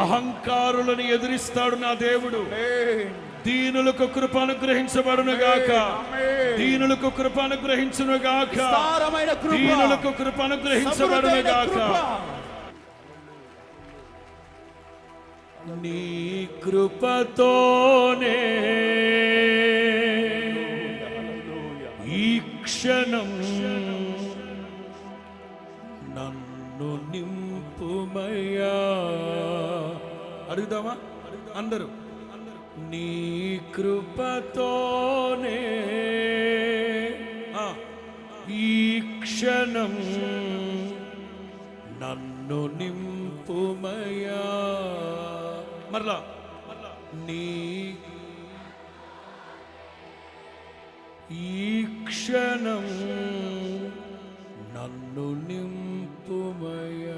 అహంకారులను ఎదిరిస్తాడు నా దేవుడు. దీనులకు కృప అనుగ్రహించబడును గాక. దీనులకు కృప అనుగ్రహించును గాక. దీనులకు కృప అనుగ్రహించబడును గాక. నీ కృపతోనే ఈ క్షణం నన్ను నింపుమయ్యా. అడుగుదామా అందరూ? నీ కృపతోనే ఈ క్షణం నన్ను నింపుమయ్యా. మరలా నీ ఈ క్షణం నన్ను నింపుమయ్యా.